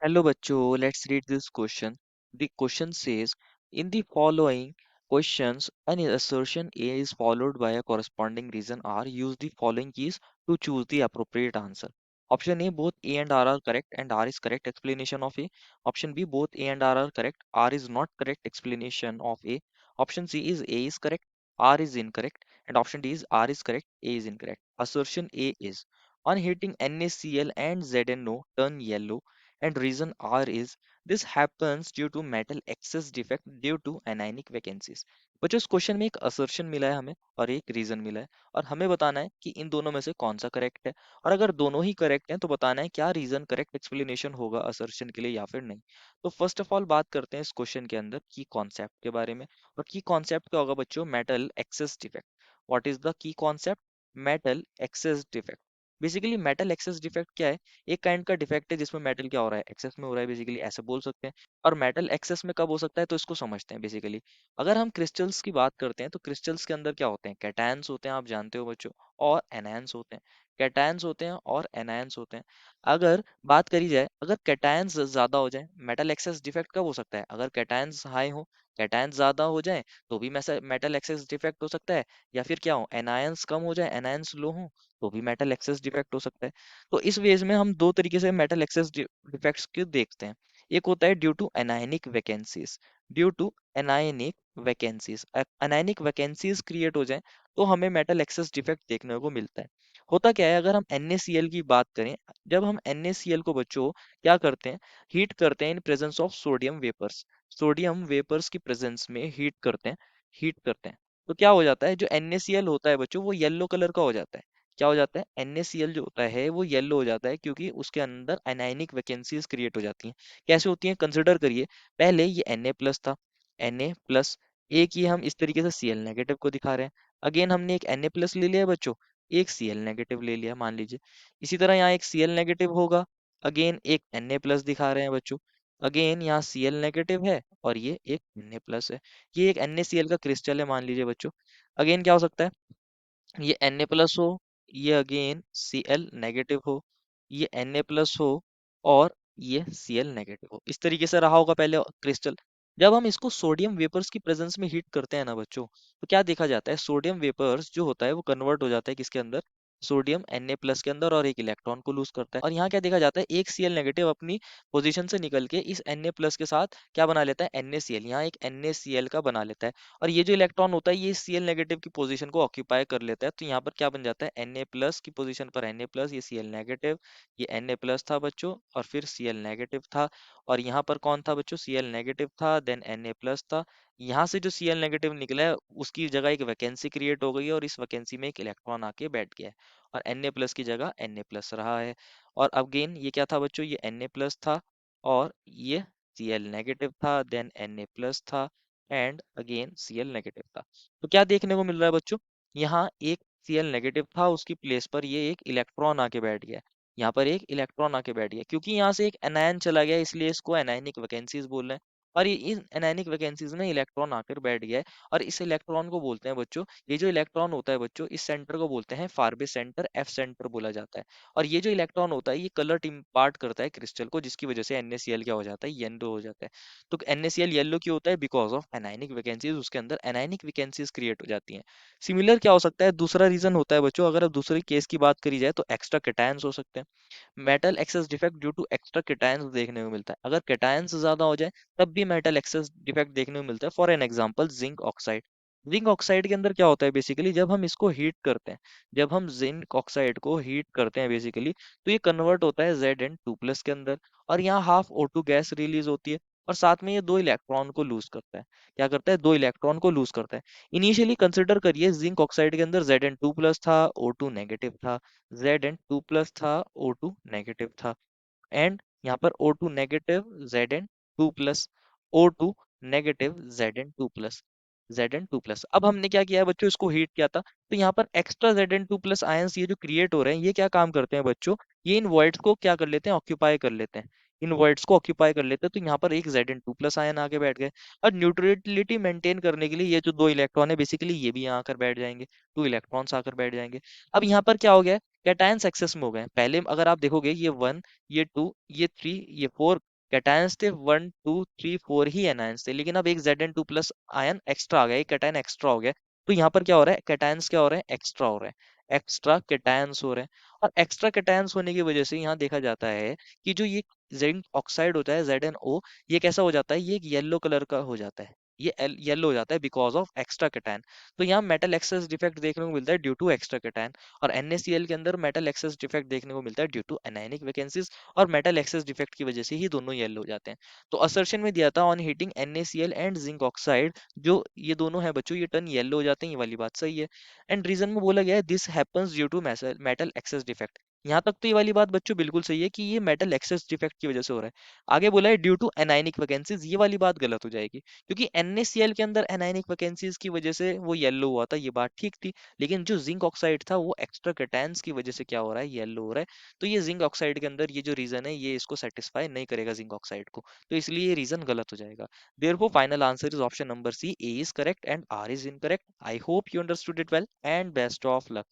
Hello bachcho, let's read this question. The question says, in the following questions, an assertion A is followed by a corresponding reason R. Use the following keys to choose the appropriate answer. Option A, both A and R are correct and R is correct explanation of A. Option B, both A and R are correct. R is not correct explanation of A. Option C is A is correct, R is incorrect. And option D is R is correct, A is incorrect. Assertion A is, on hitting NaCl and ZNO turn yellow, and reason R is this happens due to metal excess defect due to anionic vacancies। बच्चों इस question में एक assertion मिला है हमें और एक reason मिला है और हमें बताना है कि इन दोनों में से कौन सा करेक्ट है। और अगर दोनों ही करेक्ट हैं तो बताना है क्या रीजन करेक्ट एक्सप्लेनेशन होगा असर्शन के लिए या फिर नहीं। तो फर्स्ट ऑफ ऑल बात करते हैं इस क्वेश्चन के अंदर की कॉन्सेप्ट के बारे में। और की कॉन्सेप्ट क्या होगा बच्चों? Metal excess defect. What is the key concept? Metal excess defect. Basically metal excess defect क्या है? एक काइंड का डिफेक्ट है जिसमें मेटल क्या हो रहा है, एक्सेस में हो रहा है, बेसिकली ऐसे बोल सकते हैं। और मेटल एक्सेस में कब हो सकता है तो इसको समझते हैं बेसिकली। अगर हम क्रिस्टल्स की बात करते हैं तो क्रिस्टल्स के अंदर क्या होते हैं? कैटायंस होते हैं, आप जानते हो बच्चों, और एनायंस होते हैं। कैटायंस होते हैं और एनायंस होते हैं। अगर बात करी जाए, अगर कैटायंस ज्यादा हो जाए, मेटल एक्सेस डिफेक्ट कब हो सकता है? अगर कैटायंस हाई हो, कैटायंस ज्यादा हो जाए तो भी मेटल एक्सेस डिफेक्ट हो सकता है। या फिर क्या हो, एनायंस कम हो जाए, एनायंस लो हो, तो भी मेटल एक्सेस डिफेक्ट हो सकता है। तो इस वेज में हम दो तरीके से मेटल एक्सेस डिफेक्ट्स को देखते हैं। एक होता है due to anionic vacancies. Due to anionic vacancies, anionic vacancies create हो जाए तो हमें मेटल एक्सेस डिफेक्ट देखने को मिलता है। होता क्या है, अगर हम NaCl की बात करें, जब हम NaCl को बच्चों क्या करते हैं, हीट करते हैं in presence of sodium vapours. Sodium vapours की प्रेजेंस में हीट करते हैं तो क्या हो जाता है, जो NaCl होता है बच्चों वो येलो कलर का हो जाता है। क्या हो जाता है? NaCl जो होता है वो येलो हो जाता है क्योंकि उसके अंदर एनायनिक वैकेंसीज क्रिएट हो जाती हैं। कैसे होती हैं कंसिडर करिए। पहले ये Na प्लस था, Na प्लस, एक ही हम इस तरीके से Cl नेगेटिव को दिखा रहे हैं। अगेन हमने एक Na प्लस ले लिया बच्चों, एक Cl नेगेटिव ले लिया मान लीजिए। इसी तरह यहाँ एक Cl नेगेटिव होगा, अगेन एक Na प्लस दिखा रहे हैं बच्चों। अगेन यहाँ Cl नेगेटिव है और ये एक Na प्लस है। ये एक NaCl का क्रिस्टल है मान लीजिए बच्चों। अगेन क्या हो सकता है, ये Na प्लस हो, ये अगेन Cl नेगेटिव हो, ये Na प्लस हो और ये Cl नेगेटिव हो। इस तरीके से रहा होगा पहले क्रिस्टल। जब हम इसको सोडियम वेपर्स की प्रेजेंस में हीट करते हैं ना बच्चों, तो क्या देखा जाता है, सोडियम वेपर्स जो होता है वो कन्वर्ट हो जाता है किसके अंदर? सोडियम Na प्लस के अंदर, और एक इलेक्ट्रॉन को लूज करता है। और यहाँ क्या देखा जाता है, एक Cl नेगेटिव अपनी पोजीशन से निकल के इस Na प्लस के साथ क्या बना लेता है? NaCl, यहाँ एक NaCl का बना लेता है। और ये जो इलेक्ट्रॉन होता है ये Cl नेगेटिव की पोजीशन को ऑक्यूपाई कर लेता है। तो यहाँ पर क्या बन जाता है, Na प्लस की पोजीशन पर Na प्लस, ये Cl नेगेटिव, ये Na प्लस था बच्चों और फिर Cl नेगेटिव था। और यहाँ पर कौन था बच्चों? Cl नेगेटिव था, देन Na प्लस था। यहाँ से जो Cl नेगेटिव निकला है उसकी जगह एक वैकेंसी क्रिएट हो गई है और इस वैकेंसी में एक इलेक्ट्रॉन आके बैठ गया है और Na प्लस की जगह Na प्लस रहा है। और अगेन ये क्या था बच्चों? ये Na प्लस था और ये Cl नेगेटिव था, देन Na प्लस था एंड अगेन Cl नेगेटिव था। तो क्या देखने को मिल रहा है बच्चों, यहाँ एक Cl नेगेटिव था, उसकी प्लेस पर ये एक इलेक्ट्रॉन आके बैठ गया। यहाँ पर एक इलेक्ट्रॉन आके बैठ गया क्योंकि यहाँ से एक एनायन चला गया, इसलिए इसको एनायनिक वैकेंसीज बोल रहे हैं। और ये इन एनायनिक वैकेंसीज में इलेक्ट्रॉन आकर बैठ गया है और इस इलेक्ट्रॉन को बोलते हैं बच्चों, ये जो इलेक्ट्रॉन होता है बच्चों, इस सेंटर को बोलते हैं फारबे सेंटर, F सेंटर बोला जाता है। और ये जो इलेक्ट्रॉन होता है ये कलर इम्पार्ट करता है क्रिस्टल को, जिसकी वजह से NaCl क्या हो जाता है, येलो हो जाता है। तो NaCl येलो क्यों होता है? बिकॉज ऑफ एनायनिक वैकेंसीज, उसके अंदर एनायनिक वैकेंसीज क्रिएट हो जाती हैं। सिमिलर क्या हो सकता है, दूसरा रीजन होता है बच्चों, अगर अब दूसरे केस की बात करी जाए तो एक्स्ट्रा कैटायंस हो सकते हैं। Metal excess defect due to extra cations देखने को मिलता है। अगर कैटायंस ज्यादा हो जाए तब भी मेटल एक्सेस डिफेक्ट देखने को मिलता है। For an example zinc oxide. Zinc oxide के अंदर क्या होता है बेसिकली, जब हम इसको हीट करते हैं, जब हम जिंक ऑक्साइड को हीट करते हैं बेसिकली, तो ये कन्वर्ट होता है Zn2+ के अंदर और यहाँ हाफ O2 गैस रिलीज होती है और साथ में ये दो इलेक्ट्रॉन को लूज करता है। क्या करता है? दो इलेक्ट्रॉन को लूज करता है। इनिशियली कंसिडर करिए जिंक ऑक्साइड के अंदर Zn2+ था, O2 नेगेटिव था, Zn2+ था, O2 नेगेटिव था एंड यहाँ पर O2 negative, Zn2+, O2 negative, Zn2+। अब हमने क्या किया है बच्चों, इसको हीट किया था तो यहाँ पर एक्स्ट्रा Zn2+ आयंस ये जो क्रिएट हो रहे हैं, ये क्या काम करते हैं बच्चों, ये इन वॉइड्स को क्या कर लेते हैं, ऑक्यूपाई कर लेते हैं। इन वॉइड्स को ऑक्यूपाई कर लेते हैं तो यहाँ पर एक Zn2+ आयन आके बैठ गए। और न्यूट्रलिटी मेंटेन करने के लिए ये जो दो इलेक्ट्रॉन है बेसिकली ये भी यहाँ आकर बैठ जाएंगे, टू इलेक्ट्रॉन्स आकर बैठ जाएंगे। अब यहाँ पर क्या हो गया है, कैटायंस एक्सेस में हो गए हैं। पहले अगर आप देखोगे ये 1, ये 2, ये 3, ये 4 कैटायंस थे 1 2 3 4 ही एनायंस थे, लेकिन अब एक Zn2+ आयन एक्स्ट्रा आ गया, एक कैटायन एक्स्ट्रा हो गया। तो यहाँ पर क्या हो रहा है, कैटायंस क्या हो रहे हैं, एक्स्ट्रा हो रहे हैं, एक्स्ट्रा कैटायंस हो रहे हैं। और एक्स्ट्रा कैटायंस होने की वजह से यहाँ देखा जाता है कि जो ये जिंक ऑक्साइड होता है ZnO, ये कैसा हो जाता है, ये एक येलो कलर का हो जाता है, ये येलो हो जाता है बिकॉज ऑफ एक्स्ट्रा कैटायन। तो यहाँ मेटल एक्सेस डिफेक्ट देखने को मिलता है ड्यू टू एक्स्ट्रा कैटायन। और NaCl के अंदर मेटल एक्सेस डिफेक्ट देखने को मिलता है ड्यू टू एनायनिक वैकेंसीज, और मेटल एक्सेस डिफेक्ट की वजह से ही दोनों येलो हो जाते हैं। तो असर्शन में दिया था on heating NaCl and zinc oxide, जो ये दोनों है बच्चों, ये टर्न येलो हो जाते हैं, ये वाली बात सही है। एंड रीजन में बोला गया है this happens due to metal excess defect. यहाँ तक तो ये वाली बात बच्चों बिल्कुल सही है कि ये मेटल एक्सेस डिफेक्ट की वजह से हो रहा है। आगे बोला है ड्यू टू एनायनिक वैकेंसीज, ये वाली बात गलत हो जाएगी, क्योंकि NaCl के अंदर एनायनिक वैकेंसीज की वजह से वो येलो हुआ था, ये बात ठीक थी। लेकिन जो जिंक ऑक्साइड था वो एक्स्ट्रा कैटायंस की वजह से क्या हो रहा है, येलो हो रहा है। तो ये जिंक ऑक्साइड के अंदर ये जो रीजन है, ये इसको सेटिस्फाई नहीं करेगा जिंक ऑक्साइड को, तो इसलिए ये रीजन गलत हो जाएगा। Therefore final answer is option number C, A is correct and R is incorrect. I hope you understood it well, and best of luck.